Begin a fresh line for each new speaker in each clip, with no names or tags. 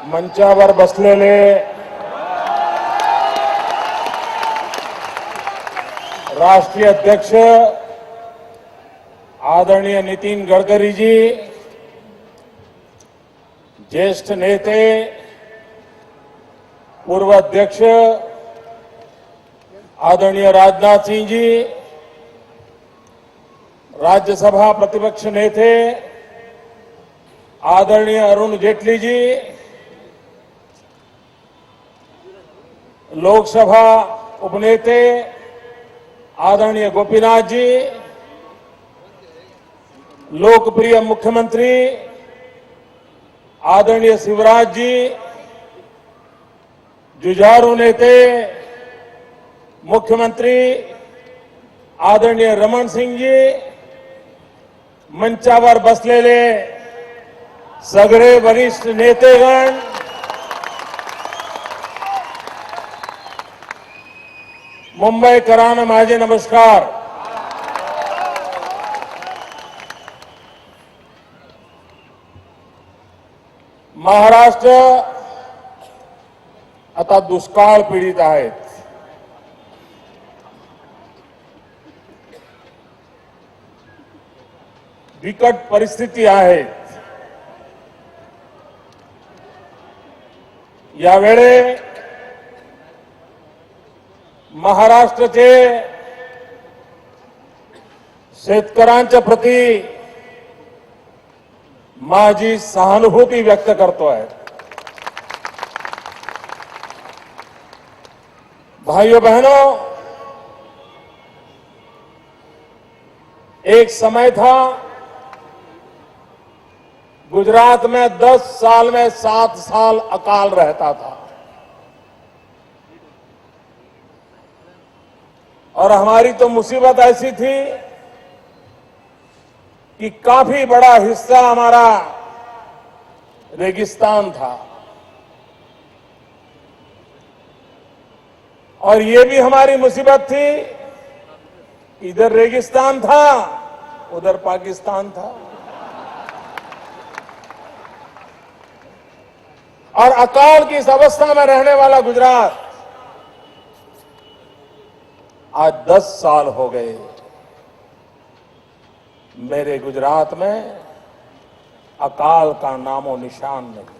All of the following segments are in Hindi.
मंचावर बसलेले राष्ट्रीय अध्यक्ष आदरणीय नितीन गडकरी जी, ज्येष्ठ नेते पूर्व अध्यक्ष आदरणीय राजनाथ सिंह जी, राज्यसभा प्रतिपक्ष नेते आदरणीय अरुण जेटली जी, लोकसभा उपनेते आदरणीय गोपीनाथ जी, लोकप्रिय मुख्यमंत्री आदरणीय शिवराज जी, जुझारू नेते मुख्यमंत्री आदरणीय रमण सिंह जी, मंचावर बसलेले सगळे वरिष्ठ नेतेगण, मुंबईकरांना माझे नमस्कार. महाराष्ट्र आता दुष्काळ पीडित आहेत. बिकट परिस्थिती आहेत. यावेळे महाराष्ट्राचे शेतकऱ्यांच्या प्रती माझी सहानुभूती व्यक्त करतोय. भाइयों बहनों, एक समय था गुजरात में 10 साल में 7 साल अकाल रहता था और हमारी तो मुसीबत ऐसी थी कि काफी बड़ा हिस्सा हमारा रेगिस्तान था और ये भी हमारी मुसीबत थी, इधर रेगिस्तान था उधर पाकिस्तान था और अकाल की इस अवस्था में रहने वाला गुजरात आज 10 साल हो गए. मेरे गुजरात में अकाल का नामो निशान नहीं.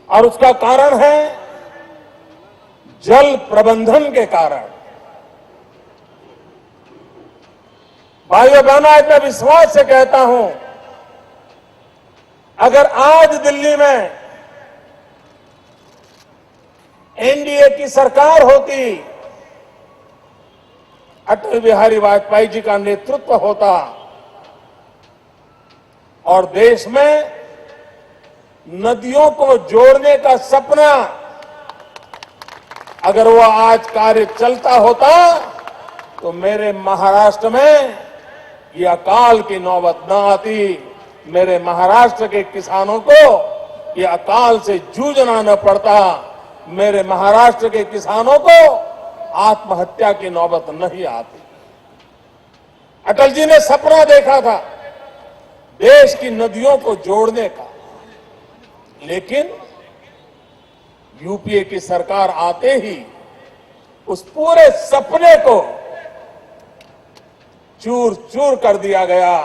और उसका कारण है जल प्रबंधन के कारण. भाइयों बहनों, आज मैं विश्वास से कहता हूं, अगर आज दिल्ली में एनडीए की सरकार होती, अटल बिहारी वाजपेयी जी का नेतृत्व होता और देश में नदियों को जोड़ने का सपना अगर वो आज कार्य चलता होता तो मेरे महाराष्ट्र में ये अकाल की नौबत न आती. मेरे महाराष्ट्र के किसानों को ये अकाल से जूझना न पड़ता. मेरे महाराष्ट्र के किसानों को आत्महत्या की नौबत नहीं आती. अटल जी ने सपना देखा था देश की नदियों को जोड़ने का, लेकिन यूपीए की सरकार आते ही उस पूरे सपने को चूर चूर कर दिया गया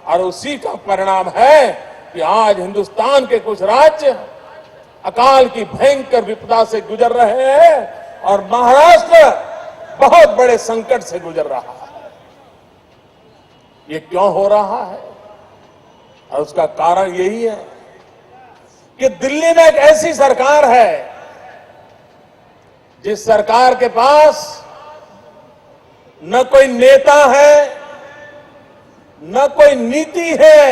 और उसी का परिणाम है कि आज हिंदुस्तान के कुछ राज्य अकाल की भयंकर विपदा से गुजर रहे हैं और महाराष्ट्र बहुत बड़े संकट से गुजर रहा है. ये क्यों हो रहा है? और उसका कारण यही है कि दिल्ली में एक ऐसी सरकार है जिस सरकार के पास न कोई नेता है, न कोई नीति है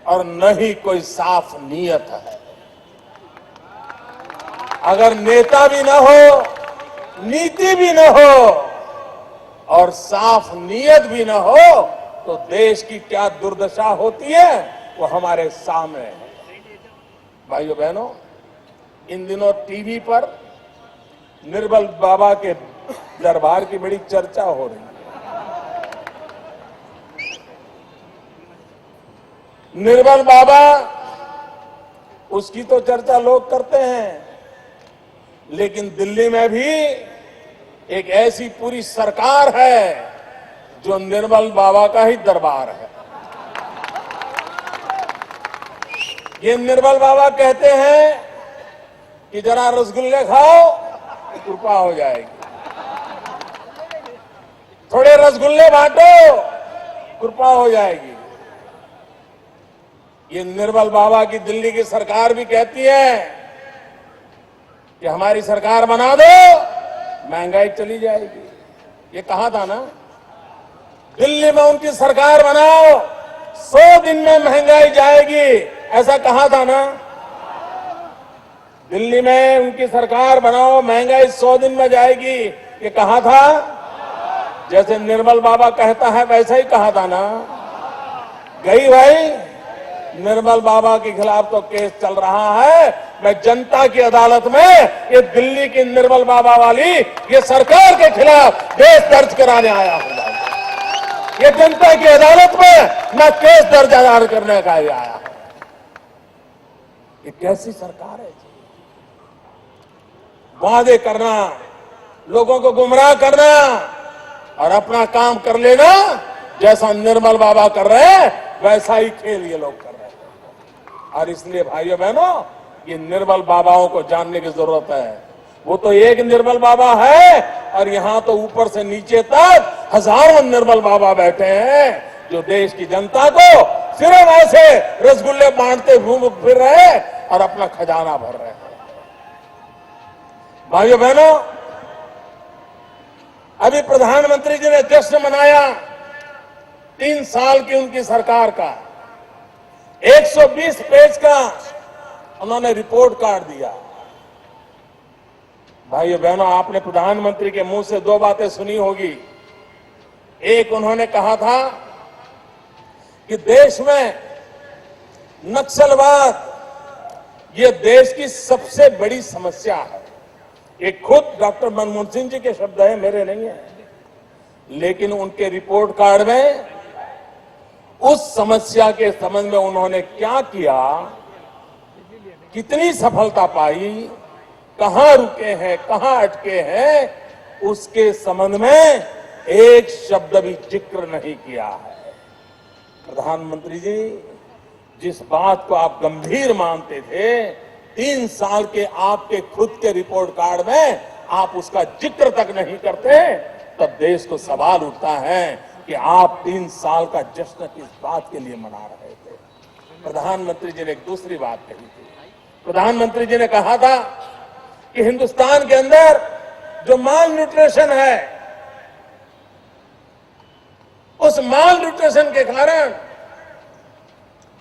और न ही कोई साफ नीयत है. अगर नेता भी न हो, नीति भी न हो और साफ नीयत भी न हो तो देश की क्या दुर्दशा होती है वो हमारे सामने है. भाइयों बहनों, इन दिनों टीवी पर निर्मल बाबा के दरबार की बड़ी चर्चा हो रही है. निर्मल बाबा, उसकी तो चर्चा लोग करते हैं, लेकिन दिल्ली में भी एक ऐसी पूरी सरकार है जो निर्मल बाबा का ही दरबार है। ये निर्मल बाबा कहते हैं कि जरा रसगुल्ले खाओ, कृपा हो जाएगी, थोड़े रसगुल्ले बांटो, कृपा हो जाएगी। ये निर्मल बाबा की दिल्ली की सरकार भी कहती है कि हमारी सरकार बना दो, महंगाई चली जाएगी। ये कहा था ना, दिल्ली में उनकी सरकार बनाओ, 100 दिन में महंगाई जाएगी, ऐसा कहा था ना। दिल्ली में उनकी सरकार बनाओ, महंगाई 100 दिन में जाएगी, ये कहा था। जैसे निर्मल बाबा कहता है वैसा ही कहा था ना। गई भाई, निर्मल बाबा के खिलाफ तो केस चल रहा है। मैं जनता की अदालत में ये दिल्ली की निर्मल बाबा वाली ये सरकार के खिलाफ केस दर्ज कराने आया हूं। ये जनता की अदालत में मैं केस दर्ज करने का आया हूं। ये कैसी सरकार है जी? वादे करना, लोगों को गुमराह करना और अपना काम कर लेना, जैसा निर्मल बाबा कर रहे हैं वैसा ही खेल ये लोग कर रहे हैं। और इसलिए भाइयों बहनों, ये निर्मल बाबाओं को जानने की जरूरत है। वो तो एक निर्मल बाबा है और यहां तो ऊपर से नीचे तक हजारों निर्मल बाबा बैठे हैं जो देश की जनता को सिर्फ ऐसे रसगुल्ले बांटते घूम फिर रहे हैं और अपना खजाना भर रहे हैं। भाइयों बहनों, अभी प्रधानमंत्री जी ने जश्न मनाया 3 साल की उनकी सरकार का। 120 पेज का उन्होंने रिपोर्ट कार्ड दिया। भाइयों बहनों, आपने प्रधानमंत्री के मुंह से 2 बातें सुनी होगी। एक, उन्होंने कहा था कि देश में नक्सलवाद ये देश की सबसे बड़ी समस्या है। ये खुद डॉक्टर मनमोहन सिंह जी के शब्द हैं, मेरे नहीं है। लेकिन उनके रिपोर्ट कार्ड में उस समस्या के संबंध में उन्होंने क्या किया, कितनी सफलता पाई, कहां रुके हैं, कहां अटके हैं, उसके संबंध में एक शब्द भी जिक्र नहीं किया है। प्रधानमंत्री जी, जिस बात को आप गंभीर मानते थे, 3 साल के आपके खुद के रिपोर्ट कार्ड में आप उसका जिक्र तक नहीं करते, तब देश को सवाल उठता है कि आप 3 साल का जश्न किस बात के लिए मना रहे थे। प्रधानमंत्री जी ने एक दूसरी बात कही थी। प्रधानमंत्री जी ने कहा था कि हिंदुस्तान के अंदर जो माल न्यूट्रिशन है, उस माल न्यूट्रिशन के कारण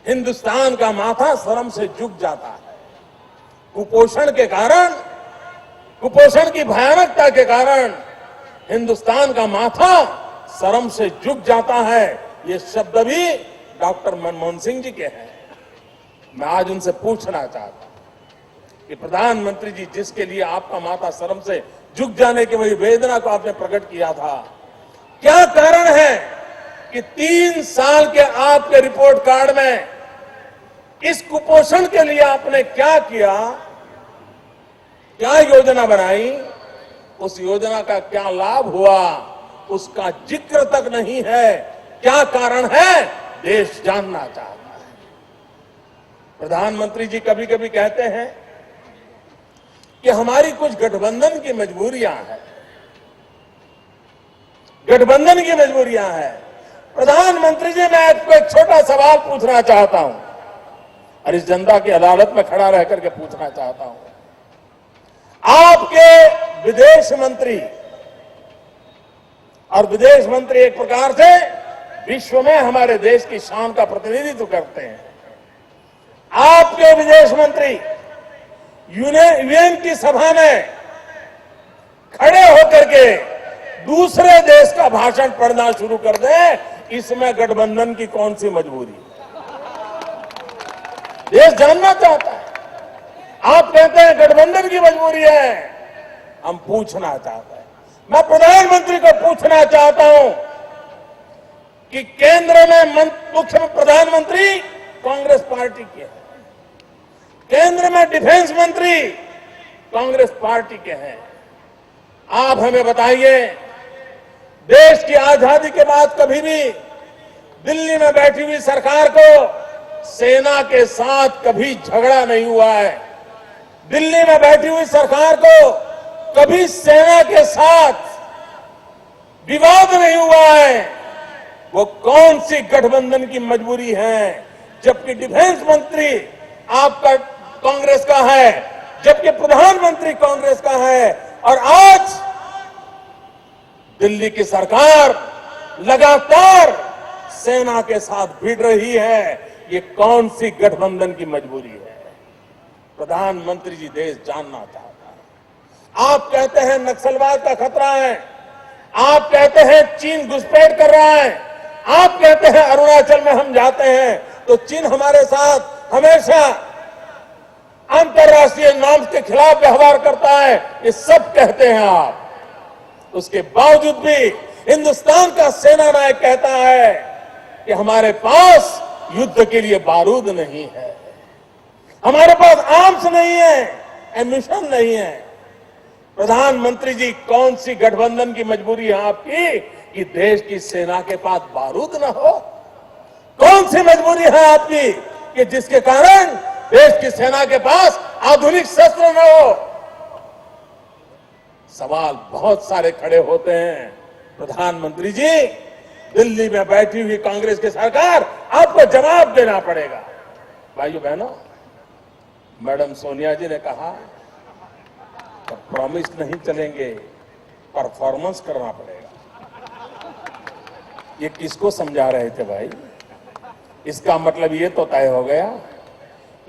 हिंदुस्तान का माथा शर्म से झुक जाता है। कुपोषण के कारण, कुपोषण की भयानकता के कारण हिंदुस्तान का माथा शर्म से झुक जाता है। ये शब्द भी डॉक्टर मनमोहन सिंह जी के हैं। मैं आज उनसे पूछना चाहता हूं कि प्रधानमंत्री जी, जिसके लिए आपका माथा शर्म से झुक जाने की वही वेदना को आपने प्रकट किया था, क्या कारण है कि 3 साल के आपके रिपोर्ट कार्ड में इस कुपोषण के लिए आपने क्या किया, क्या योजना बनाई, उस योजना का क्या लाभ हुआ, उसका जिक्र तक नहीं है। क्या कारण है, देश जानना चाहता है। प्रधानमंत्री जी कभी कभी कहते हैं कि हमारी कुछ गठबंधन की मजबूरियां हैं, गठबंधन की मजबूरियां हैं। प्रधानमंत्री जी, मैं आपको एक छोटा सवाल पूछना चाहता हूं और इस जनता की अदालत में खड़ा रह करके पूछना चाहता हूं। आपके विदेश मंत्री, और विदेश मंत्री एक प्रकार से विश्व में हमारे देश की शान का प्रतिनिधित्व करते हैं। आपके विदेश मंत्री यूएन की सभा में खड़े होकर के दूसरे देश का भाषण पढ़ना शुरू कर दें, इसमें गठबंधन की कौन सी मजबूरी? देश जानना चाहता है। आप कहते हैं गठबंधन की मजबूरी है, हम पूछना चाहते हैं। मैं प्रधानमंत्री को पूछना चाहता हूं कि केंद्र में मुख्य प्रधानमंत्री कांग्रेस पार्टी के हैं। केंद्र में डिफेंस मंत्री कांग्रेस पार्टी के हैं। आप हमें बताइए, देश की आजादी के बाद कभी भी दिल्ली में बैठी हुई सरकार को सेना के साथ कभी झगड़ा नहीं हुआ है। दिल्ली में बैठी हुई सरकार को कभी सेना के साथ विवाद नहीं हुआ है। वो कौन सी गठबंधन की मजबूरी है, जबकि डिफेंस मंत्री आपका कांग्रेस का है, जबकि प्रधानमंत्री कांग्रेस का है, और आज दिल्ली की सरकार लगातार सेना के साथ भिड़ रही है। ये कौन सी गठबंधन की मजबूरी है? प्रधानमंत्री जी देश जानना चाहता है। आप कहते हैं नक्सलवाद का खतरा है, आप कहते हैं चीन घुसपैठ कर रहा है, आप कहते हैं अरुणाचल में हम जाते हैं तो चीन हमारे साथ हमेशा अंतर्राष्ट्रीय नॉर्म्स के खिलाफ व्यवहार करता है, ये सब कहते हैं आप। उसके बावजूद भी हिंदुस्तान का सेना नायक कहता है कि हमारे पास युद्ध के लिए बारूद नहीं है, हमारे पास आर्म्स नहीं है, एम्यूनिशन नहीं है। प्रधानमंत्री जी, कौन सी गठबंधन की मजबूरी है आपकी कि देश की सेना के पास बारूद न हो? कौन सी मजबूरी है आपकी कि जिसके कारण देश की सेना के पास आधुनिक शस्त्र न हो? सवाल बहुत सारे खड़े होते हैं। प्रधानमंत्री जी, दिल्ली में बैठी हुई कांग्रेस की सरकार, आपको जवाब देना पड़ेगा। भाइयों बहनों, मैडम सोनिया जी ने कहा प्रॉमिस नहीं चलेंगे, परफॉर्मेंस करना पड़ेगा। ये किसको समझा रहे थे भाई? इसका मतलब ये तो तय हो गया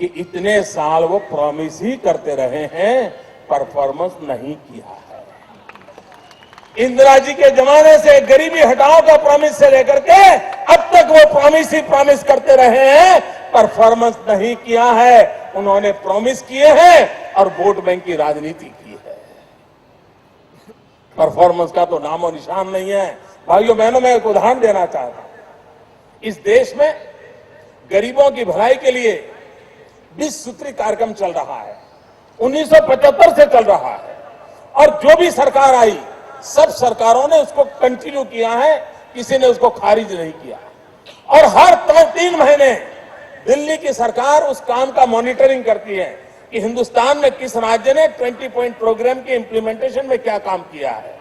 कि इतने साल वो प्रॉमिस ही करते रहे हैं, परफॉर्मेंस नहीं किया है। इंदिरा जी के जमाने से गरीबी हटाओ का प्रॉमिस से लेकर के अब तक वो प्रॉमिस ही प्रॉमिस करते रहे हैं, परफॉर्मेंस नहीं किया है। उन्होंने प्रॉमिस किए हैं और वोट बैंक की राजनीति की है। परफॉर्मेंस का तो नामो निशान नहीं है। भाइयों बहनों, मैं एक उदाहरण देना चाहता हूं। इस देश में गरीबों की भलाई के लिए 20 सूत्री कार्यक्रम चल रहा है, 1975 से चल रहा है, और जो भी सरकार आई सब सरकारों ने उसको कंटिन्यू किया है, किसी ने उसको खारिज नहीं किया। और हर 3 महीने दिल्ली की सरकार उस काम का मॉनिटरिंग करती है कि हिंदुस्तान में किस राज्य ने 20 पॉइंट प्रोग्राम के इंप्लीमेंटेशन में क्या काम किया है।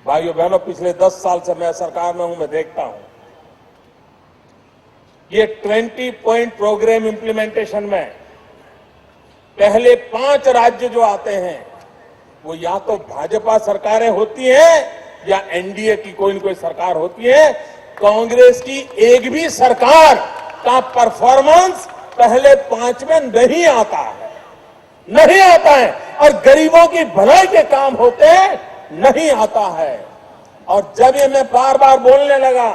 भाइयों बहनों, पिछले 10 साल से मैं सरकार में हूं, मैं देखता हूं ये 20 पॉइंट प्रोग्राम इंप्लीमेंटेशन में पहले 5 राज्य जो आते हैं वो या तो भाजपा सरकारें होती हैं या एनडीए की कोई न कोई सरकार होती है। कांग्रेस की एक भी सरकार का परफॉर्मेंस पहले 5 में नहीं आता है, नहीं आता है। और गरीबों की भलाई के काम होते हैं, नहीं आता है। और जब ये मैं बार बार बोलने लगा,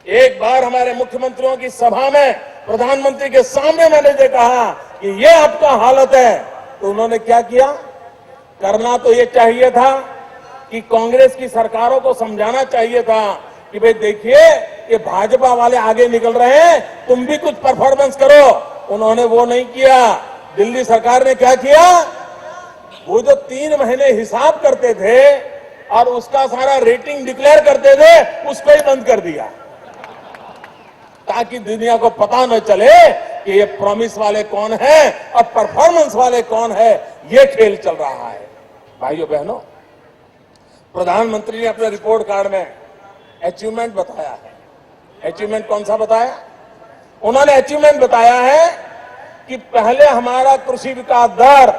एक बार हमारे मुख्यमंत्रियों की सभा में प्रधानमंत्री के सामने मैंने ये कहा कि ये आपका हालत है, तो उन्होंने क्या किया? करना तो ये चाहिए था कि कांग्रेस की सरकारों को समझाना चाहिए था कि भाई देखिए, ये भाजपा वाले आगे निकल रहे हैं, तुम भी कुछ परफॉर्मेंस करो। उन्होंने वो नहीं किया। दिल्ली सरकार ने क्या किया? वो जो 3 महीने हिसाब करते थे और उसका सारा रेटिंग डिक्लेयर करते थे, उसको ही बंद कर दिया, ताकि दुनिया को पता न चले कि ये प्रॉमिस वाले कौन है और परफॉर्मेंस वाले कौन है। ये खेल चल रहा है। भाइयों बहनों, प्रधानमंत्री ने अपने रिपोर्ट कार्ड में अचीवमेंट बताया है। अचीवमेंट कौन सा बताया? उन्होंने अचीवमेंट बताया है कि पहले हमारा कृषि विकास दर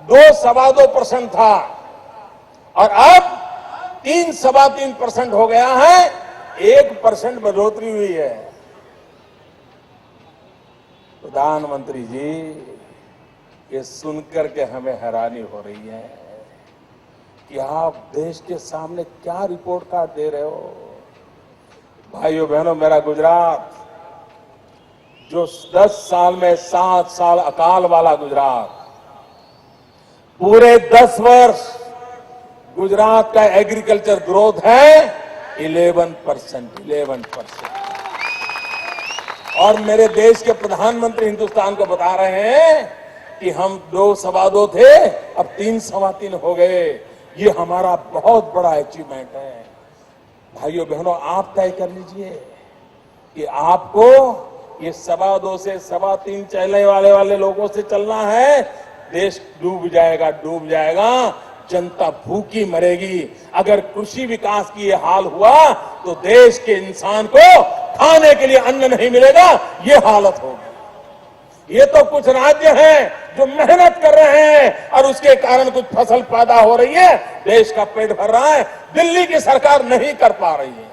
2.25% था और अब 3.3% हो गया है, 1% बढ़ोतरी हुई है। प्रधानमंत्री जी, ये सुनकर के हमें हैरानी हो रही है कि आप देश के सामने क्या रिपोर्ट कार्ड दे रहे हो। भाइयों बहनों, मेरा गुजरात जो 10 साल में 7 साल अकाल वाला गुजरात, पूरे 10 वर्ष गुजरात का एग्रीकल्चर ग्रोथ है 11%। और मेरे देश के प्रधानमंत्री हिंदुस्तान को बता रहे हैं कि हम 2 सवा 2 थे, अब 3 सवा 3 हो गए। ये हमारा बहुत बड़ा अचीवमेंट है। भाइयों बहनों, आप तय कर लीजिए कि आपको ये सवा 2 से सवा 3 चलने वाले लोगों से चलना है। देश डूब जाएगा, जनता भूखी मरेगी। अगर कृषि विकास की ये हाल हुआ तो देश के इंसान को खाने के लिए अन्न नहीं मिलेगा, ये हालत होगी। ये तो कुछ राज्य हैं जो मेहनत कर रहे हैं और उसके कारण कुछ फसल पैदा हो रही है, देश का पेट भर रहा है। दिल्ली की सरकार नहीं कर पा रही है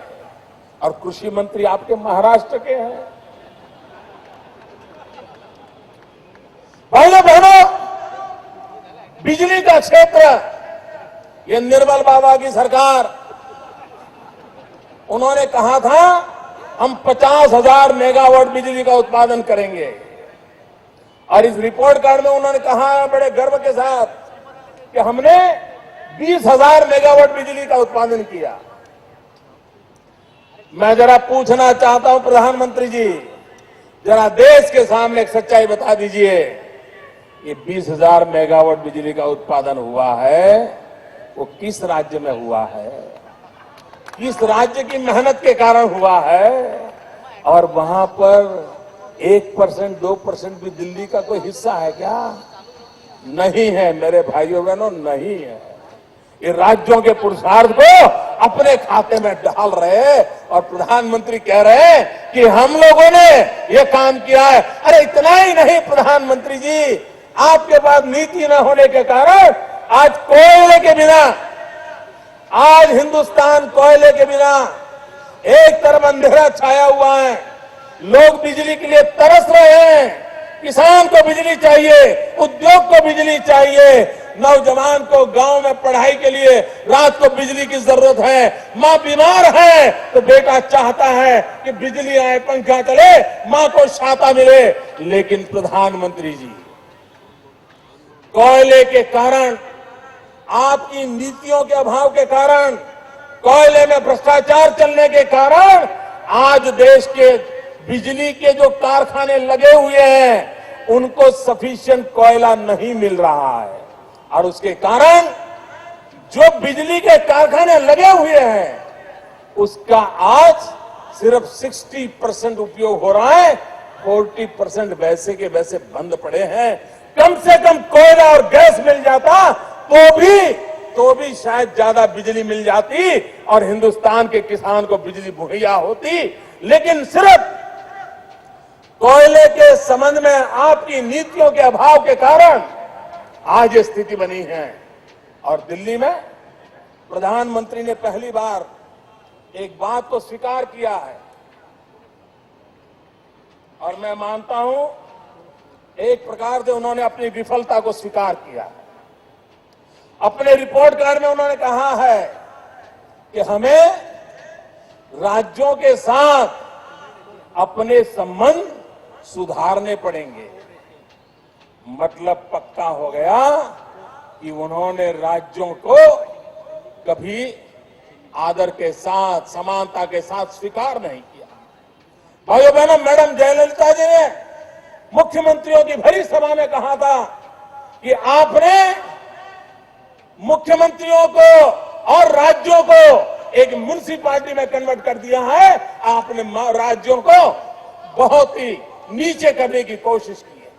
और कृषि मंत्री आपके महाराष्ट्र के हैं। भाइयों बहनों, बिजली का क्षेत्र, ये निर्मल बाबा की सरकार, उन्होंने कहा था हम 50,000 मेगावाट बिजली का उत्पादन करेंगे और इस रिपोर्ट कार्ड में उन्होंने कहा है बड़े गर्व के साथ कि हमने 20,000 मेगावाट बिजली का उत्पादन किया। मैं जरा पूछना चाहता हूं प्रधानमंत्री जी, जरा देश के सामने एक सच्चाई बता दीजिए, ये 20,000 मेगावाट बिजली का उत्पादन हुआ है वो किस राज्य में हुआ है, किस राज्य की मेहनत के कारण हुआ है? और वहां पर 1% 2% भी दिल्ली का कोई हिस्सा है क्या? नहीं है मेरे भाइयों बहनों, नहीं है। ये राज्यों के पुरुषार्थ को अपने खाते में डाल रहे हैं और प्रधानमंत्री कह रहे हैं कि हम लोगों ने ये काम किया है। अरे इतना ही नहीं प्रधानमंत्री जी, आपके पास नीति न होने के कारण आज कोयले के बिना, आज हिंदुस्तान कोयले के बिना एक तरफ अंधेरा छाया हुआ है। लोग बिजली के लिए तरस रहे हैं। किसान को बिजली चाहिए, उद्योग को बिजली चाहिए, नौजवान को गांव में पढ़ाई के लिए रात को बिजली की जरूरत है, माँ बीमार है तो बेटा चाहता है कि बिजली आए, पंखा चले, माँ को छाता मिले। लेकिन प्रधानमंत्री जी, कोयले के कारण, आपकी नीतियों के अभाव के कारण, कोयले में भ्रष्टाचार चलने के कारण आज देश के बिजली के जो कारखाने लगे हुए हैं उनको सफिशिएंट कोयला नहीं मिल रहा है और उसके कारण जो बिजली के कारखाने लगे हुए हैं उसका आज सिर्फ 60% उपयोग हो रहा है, 40% वैसे के वैसे बंद पड़े हैं। कम से कम कोयला और गैस मिल जाता तो भी शायद ज्यादा बिजली मिल जाती और हिंदुस्तान के किसान को बिजली मुहैया होती। लेकिन सिर्फ कोयले के संबंध में आपकी नीतियों के अभाव के कारण आज ये स्थिति बनी है। और दिल्ली में प्रधानमंत्री ने पहली बार एक बात को स्वीकार किया है और मैं मानता हूं एक प्रकार से उन्होंने अपनी विफलता को स्वीकार किया है। अपने रिपोर्ट कार्ड में उन्होंने कहा है कि हमें राज्यों के साथ अपने संबंध सुधारने पड़ेंगे। मतलब पक्का हो गया कि उन्होंने राज्यों को कभी आदर के साथ, समानता के साथ स्वीकार नहीं किया। भाइयों बहनों, मैडम जयललिता जी ने मुख्यमंत्रियों की भरी सभा में कहा था कि आपने मुख्यमंत्रियों को और राज्यों को एक म्युनिसिपैलिटी में कन्वर्ट कर दिया है। आपने राज्यों को बहुत ही नीचे करने की कोशिश की है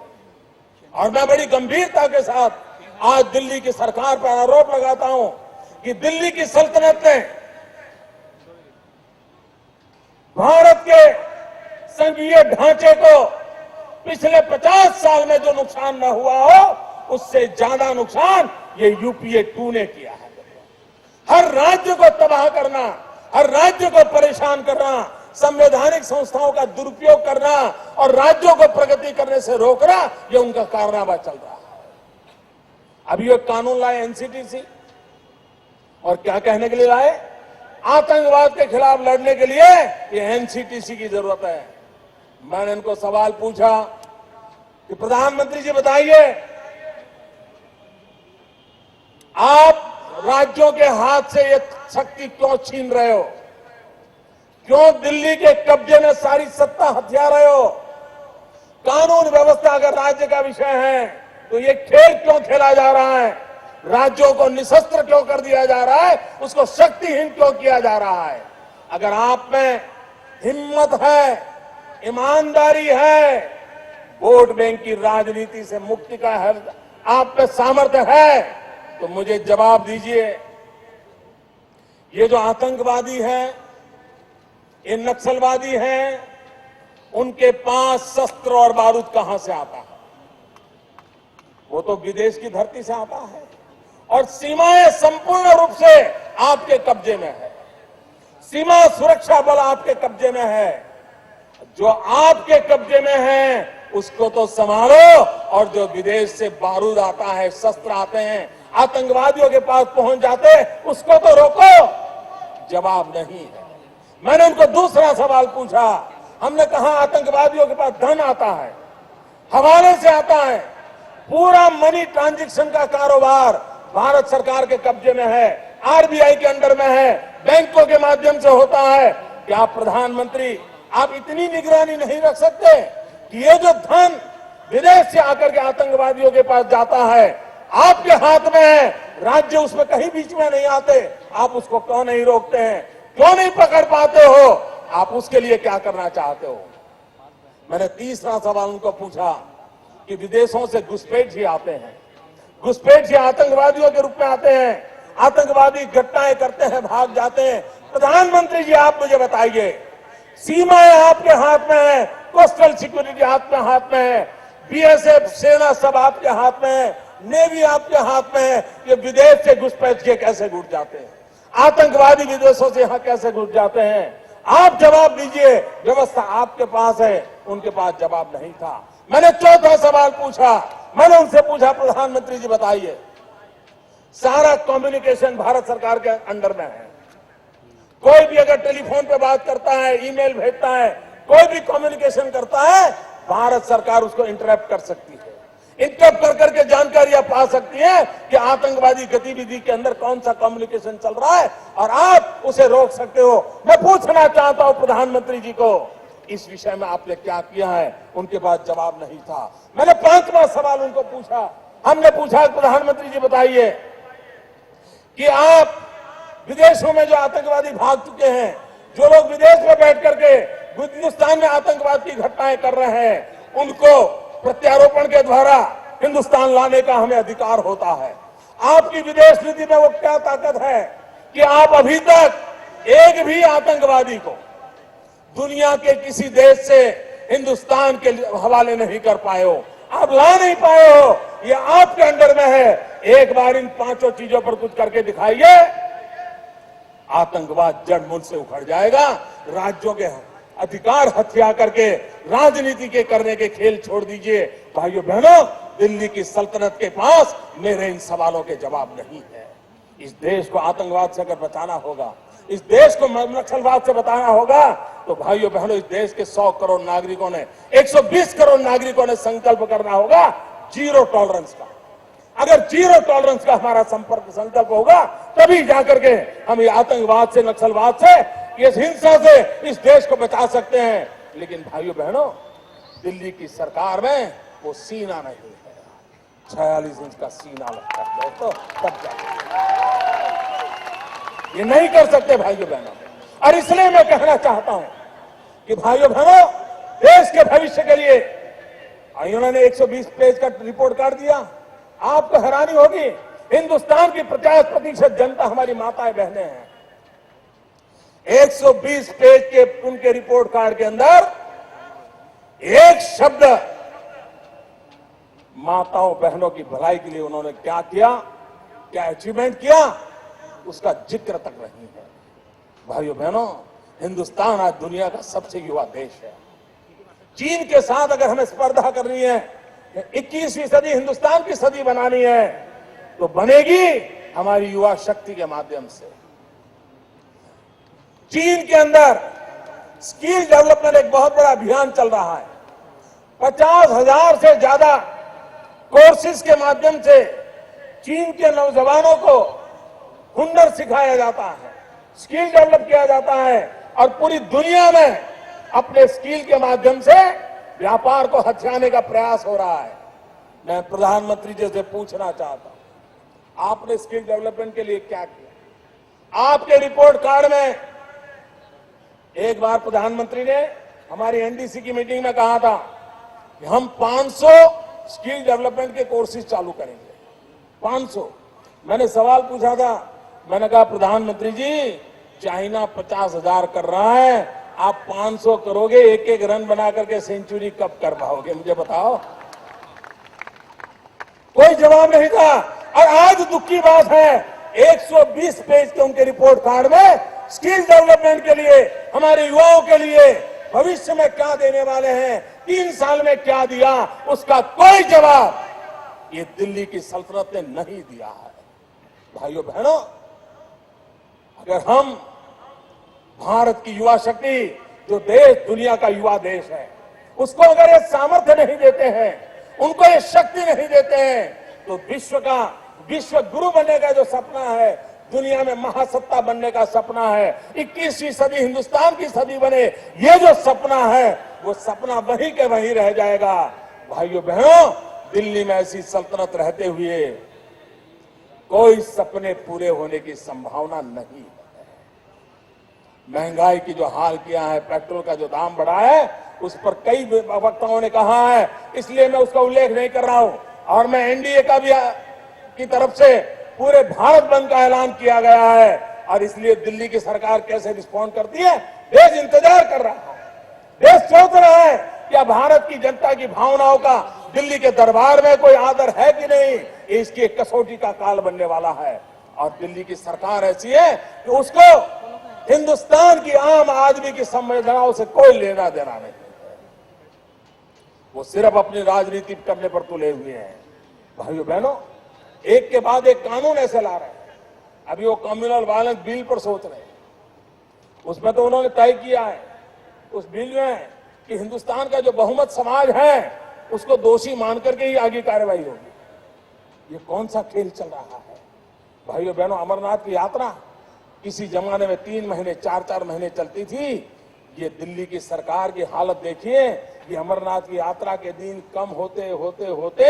और मैं बड़ी गंभीरता के साथ आज दिल्ली की सरकार पर आरोप लगाता हूं कि दिल्ली की सल्तनत ने भारत के संघीय ढांचे को पिछले 50 साल में जो नुकसान न हुआ हो उससे ज्यादा नुकसान ये यूपीए 2 ने किया है। हर राज्य को तबाह करना, हर राज्य को परेशान करना, संवैधानिक संस्थाओं का दुरुपयोग करना और राज्यों को प्रगति करने से रोकना, ये उनका कारनामा चल रहा है। अभी ये कानून लाए एनसीटीसी और क्या कहने के लिए लाए? आतंकवाद के खिलाफ लड़ने के लिए ये एनसीटीसी की जरूरत है। मैंने इनको सवाल पूछा कि प्रधानमंत्री जी बताइए, आप राज्यों के हाथ से ये शक्ति क्यों छीन रहे हो? क्यों दिल्ली के कब्जे में सारी सत्ता हथिया रहे हो? कानून व्यवस्था अगर राज्य का विषय है तो ये खेल क्यों खेला जा रहा है? राज्यों को निशस्त्र क्यों कर दिया जा रहा है? उसको शक्तिहीन क्यों किया जा रहा है? अगर आप में हिम्मत है, ईमानदारी है, वोट बैंक की राजनीति से मुक्ति का है, आप में सामर्थ्य है, तो मुझे जवाब दीजिए, ये जो आतंकवादी हैं, ये नक्सलवादी हैं, उनके पास शस्त्र और बारूद कहां से आता है? वो तो विदेश की धरती से आता है और सीमाएं संपूर्ण रूप से आपके कब्जे में है। सीमा सुरक्षा बल आपके कब्जे में है। जो आपके कब्जे में है उसको तो संभालो, और जो विदेश से बारूद आता है, शस्त्र आते हैं, आतंकवादियों के पास पहुंच जाते हैं, उसको तो रोको। जवाब नहीं है। मैंने उनको दूसरा सवाल पूछा। हमने कहा आतंकवादियों के पास धन आता है, हवाले से आता है, पूरा मनी ट्रांजैक्शन का कारोबार भारत सरकार के कब्जे में है, आरबीआई के अंडर में है, बैंकों के माध्यम से होता है। क्या प्रधानमंत्री आप इतनी निगरानी नहीं रख सकते कि ये जो धन विदेश से आकर के आतंकवादियों के पास जाता है आपके हाथ में है, राज्य उसमें कहीं बीच में नहीं आते, आप उसको क्यों नहीं रोकते हैं? क्यों नहीं पकड़ पाते हो? आप उसके लिए क्या करना चाहते हो? मैंने तीसरा सवाल उनको पूछा कि विदेशों से घुसपैठ ही आते हैं, घुसपैठ ही आतंकवादियों के रूप में आते हैं, आतंकवादी घटनाएं करते हैं, भाग जाते हैं। प्रधानमंत्री जी आप मुझे बताइए, सीमाएं आपके हाथ में है, कोस्टल सिक्योरिटी आपके हाथ में है, बीएसएफ सेना सब आपके हाथ में है, नेवी आपके हाथ में है, ये विदेश से घुसपैठ के कैसे घुस जाते हैं? आतंकवादी विदेशों से यहां कैसे घुस जाते हैं? आप जवाब दीजिए। व्यवस्था आपके पास है, उनके पास जवाब नहीं था। मैंने चौथा सवाल पूछा, मैंने उनसे पूछा प्रधानमंत्री जी बताइए, सारा कम्युनिकेशन भारत सरकार के अंडर में है। कोई भी अगर टेलीफोन पे बात करता है, ईमेल भेजता है, कोई भी कम्युनिकेशन करता है, भारत सरकार उसको इंटरप्ट कर सकती है, इंटरप्ट कर करके जानकारियां पा सकती है कि आतंकवादी गतिविधि के अंदर कौन सा कम्युनिकेशन चल रहा है, और आप उसे रोक सकते हो। मैं पूछना चाहता हूं प्रधानमंत्री जी को, इस विषय में आपने क्या किया है? उनके पास जवाब नहीं था। मैंने पांचवा सवाल उनको पूछा, हमने पूछा प्रधानमंत्री जी बताइए कि आप विदेशों में जो आतंकवादी भाग चुके हैं, जो लोग विदेश में बैठ करके हिंदुस्तान में आतंकवाद की घटनाएं कर रहे हैं, उनको प्रत्यारोपण के द्वारा हिंदुस्तान लाने का हमें अधिकार होता है। आपकी विदेश नीति में वो क्या ताकत है कि आप अभी तक एक भी आतंकवादी को दुनिया के किसी देश से हिंदुस्तान के हवाले नहीं कर पाए हो, आप ला नहीं पाए हो? ये आपके अंडर में है। एक बार इन पांचों चीजों पर कुछ करके दिखाइए, आतंकवाद जड़ मूल से उखड़ जाएगा। राज्यों के अधिकार हथिया करके राजनीति के करने के खेल छोड़ दीजिए। भाइयों बहनों, दिल्ली की सल्तनत के पास मेरे इन सवालों के जवाब नहीं है। इस देश को आतंकवाद से अगर बचाना होगा, इस देश को नक्सलवाद से बचाना होगा, तो भाइयों बहनों, इस देश के 100 करोड़ नागरिकों ने, 120 करोड़ नागरिकों ने संकल्प करना होगा जीरो टॉलरेंस का। अगर जीरो टॉलरेंस का हमारा संकल्प होगा, तभी जाकर के हम ये आतंकवाद से, नक्सलवाद से, ये हिंसा से इस देश को बचा सकते हैं। लेकिन भाइयों बहनों, दिल्ली की सरकार में वो सीना नहीं है, 46 इंच का सीना लगता है दोस्तों, तब जाकर ये नहीं कर सकते भाइयों बहनों। और इसलिए मैं कहना चाहता हूं कि भाइयों बहनों, देश के भविष्य के लिए उन्होंने 120 पेज का रिपोर्ट कार्ड दिया। आपको हैरानी होगी, हिंदुस्तान की 50% जनता हमारी माताएं बहनें हैं। 120 पेज के उनके रिपोर्ट कार्ड के अंदर एक शब्द माताओं बहनों की भलाई के लिए उन्होंने क्या किया, क्या अचीवमेंट किया, उसका जिक्र तक नहीं है। भाइयों बहनों, हिंदुस्तान आज दुनिया का सबसे युवा देश है। चीन के साथ अगर हमें स्पर्धा करनी है, 21वीं सदी हिंदुस्तान की सदी बनानी है, तो बनेगी हमारी युवा शक्ति के माध्यम से। चीन के अंदर स्किल डेवलपमेंट एक बहुत बड़ा अभियान चल रहा है। 50,000 से ज्यादा कोर्सेज के माध्यम से चीन के नौजवानों को हुनर सिखाया जाता है, स्किल डेवलप किया जाता है, और पूरी दुनिया में अपने स्किल के माध्यम से व्यापार को हथियाने का प्रयास हो रहा है। मैं प्रधानमंत्री जी से पूछना चाहता हूं, आपने स्किल डेवलपमेंट के लिए क्या किया? आपके रिपोर्ट कार्ड में एक बार प्रधानमंत्री ने हमारी एनडीसी की मीटिंग में कहा था कि हम 500 स्किल डेवलपमेंट के कोर्सेज चालू करेंगे। 500। मैंने सवाल पूछा था, मैंने कहा प्रधानमंत्री जी, चाइना 50,000 कर रहा है, आप 500 करोगे, एक एक रन बना करके सेंचुरी कब कर पाओगे, मुझे बताओ। कोई जवाब नहीं था। और आज दुख की बात है, 120 पेज के उनके रिपोर्ट कार्ड में स्किल डेवलपमेंट के लिए, हमारे युवाओं के लिए भविष्य में क्या देने वाले हैं, 3 साल में क्या दिया, उसका कोई जवाब ये दिल्ली की सल्तनत ने नहीं दिया है। भाइयों बहनों, अगर हम भारत की युवा शक्ति, जो देश दुनिया का युवा देश है, उसको अगर ये सामर्थ्य नहीं देते हैं, उनको ये शक्ति नहीं देते हैं, तो विश्व गुरु बनने का जो सपना है, दुनिया में महासत्ता बनने का सपना है, 21वीं सदी हिंदुस्तान की सदी बने, ये जो सपना है, वो सपना वहीं के वहीं रह जाएगा। भाइयों बहनों, दिल्ली में ऐसी सल्तनत रहते हुए कोई सपने पूरे होने की संभावना नहीं है। महंगाई की जो हाल किया है, पेट्रोल का जो दाम बढ़ा है, उस पर कई वक्ताओं ने कहा है, इसलिए मैं उसका उल्लेख नहीं कर रहा हूं। और मैं एनडीए का भी की तरफ से पूरे भारत बंद का ऐलान किया गया है, और इसलिए दिल्ली की सरकार कैसे रिस्पॉन्ड करती है, देश इंतजार कर रहा है। देश सोच रहा है क्या भारत की जनता की भावनाओं का दिल्ली के दरबार में कोई आदर है कि नहीं, इसकी एक कसौटी का काल बनने वाला है। और दिल्ली की सरकार ऐसी है कि उसको हिंदुस्तान की आम आदमी की संवेदनाओं से कोई लेना देना नहीं, वो सिर्फ अपनी राजनीति करने पर तुले हुए हैं। भाइयों बहनों, एक के बाद एक कानून ऐसे ला रहे हैं। अभी वो कम्युनल वायलेंस बिल पर सोच रहे हैं, उसमें तो उन्होंने तय किया है उस बिल में कि हिंदुस्तान का जो बहुमत समाज है, उसको दोषी मान करके ही आगे कार्रवाई होगी। ये कौन सा खेल चल रहा है? भाइयों बहनों, अमरनाथ की यात्रा किसी जमाने में 3 महीने 4-4 महीने चलती थी। ये दिल्ली की सरकार की हालत देखिए, ये अमरनाथ की यात्रा के दिन कम होते होते होते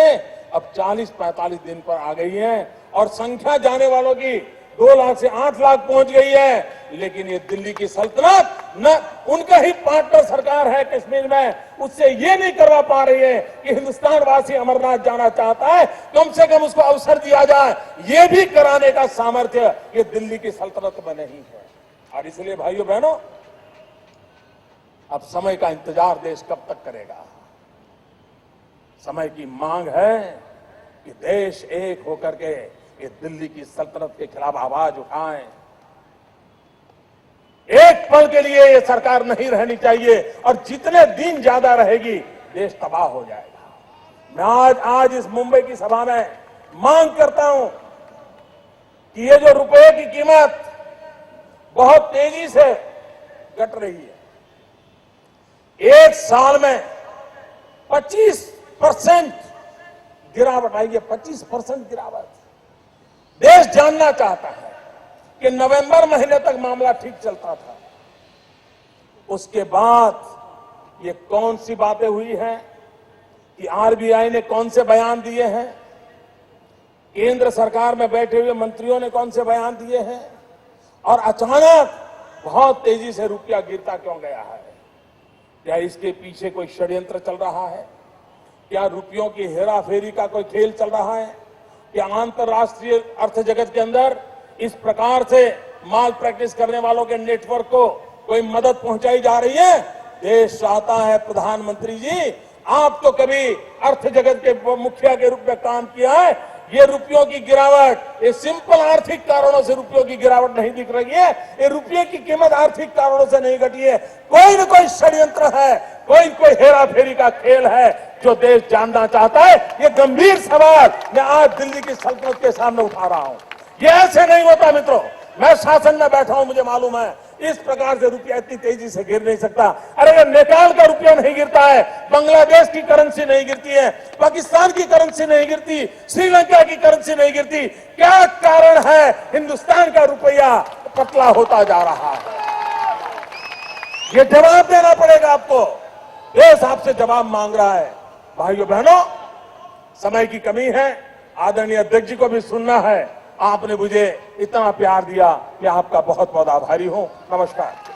अब 40-45 दिन पर आ गई है, और संख्या जाने वालों की 2 लाख से 8 लाख पहुंच गई है। लेकिन ये दिल्ली की सल्तनत, न उनका ही पार्टनर सरकार है कश्मीर में, उससे ये नहीं करवा पा रही है कि हिंदुस्तान वासी अमरनाथ जाना चाहता है, कम से कम उसको अवसर दिया जाए, ये भी कराने का सामर्थ्य ये दिल्ली की सल्तनत में नहीं है। और इसलिए भाइयों बहनों, अब समय का इंतजार देश कब तक करेगा? समय की मांग है कि देश एक होकर के ये दिल्ली की सल्तनत के खिलाफ आवाज उठाएं। एक पल के लिए ये सरकार नहीं रहनी चाहिए, और जितने दिन ज्यादा रहेगी देश तबाह हो जाएगा। मैं आज इस मुंबई की सभा में मांग करता हूं कि ये जो रुपए की कीमत बहुत तेजी से घट रही है, एक साल में 25% गिरावट आई है, 25% गिरावट। देश जानना चाहता है कि नवंबर महीने तक मामला ठीक चलता था, उसके बाद ये कौन सी बातें हुई हैं कि आरबीआई ने कौन से बयान दिए हैं, केंद्र सरकार में बैठे हुए मंत्रियों ने कौन से बयान दिए हैं, और अचानक बहुत तेजी से रुपया गिरता क्यों गया है? क्या इसके पीछे कोई षड्यंत्र चल रहा है? क्या रुपयों की हेराफेरी का कोई खेल चल रहा है? क्या अंतरराष्ट्रीय अर्थ जगत के अंदर इस प्रकार से माल प्रैक्टिस करने वालों के नेटवर्क को कोई मदद पहुंचाई जा रही है? देश चाहता है, प्रधानमंत्री जी, आप तो कभी अर्थ जगत के मुखिया के रूप में काम किया है, ये रुपयों की गिरावट, ये सिंपल आर्थिक कारणों से रुपयों की गिरावट नहीं दिख रही है। ये रुपये की कीमत आर्थिक कारणों से नहीं घटी है, कोई न कोई षड्यंत्र है, कोई हेराफेरी का खेल है जो देश जानना चाहता है। ये गंभीर सवाल मैं आज दिल्ली की सल्तनत के सामने उठा रहा हूं। ये ऐसे नहीं होता मित्रों, मैं शासन में बैठा हूं, मुझे मालूम है इस प्रकार से रुपया इतनी तेजी से गिर नहीं सकता। अरे ये नेपाल का रुपया नहीं गिरता है, बांग्लादेश की करेंसी नहीं गिरती है, पाकिस्तान की करेंसी नहीं गिरती, श्रीलंका की करेंसी नहीं गिरती, क्या कारण है? हिंदुस्तान का रुपया पतला होता जा रहा है। ये जवाब देना पड़ेगा आपको। देश आपसे जवाब मांग रहा है। भाइयों बहनों, समय की कमी है, आदरणीय अध्यक्ष जी को भी सुनना है। आपने मुझे इतना प्यार दिया, मैं आपका बहुत बहुत आभारी हूं। नमस्कार।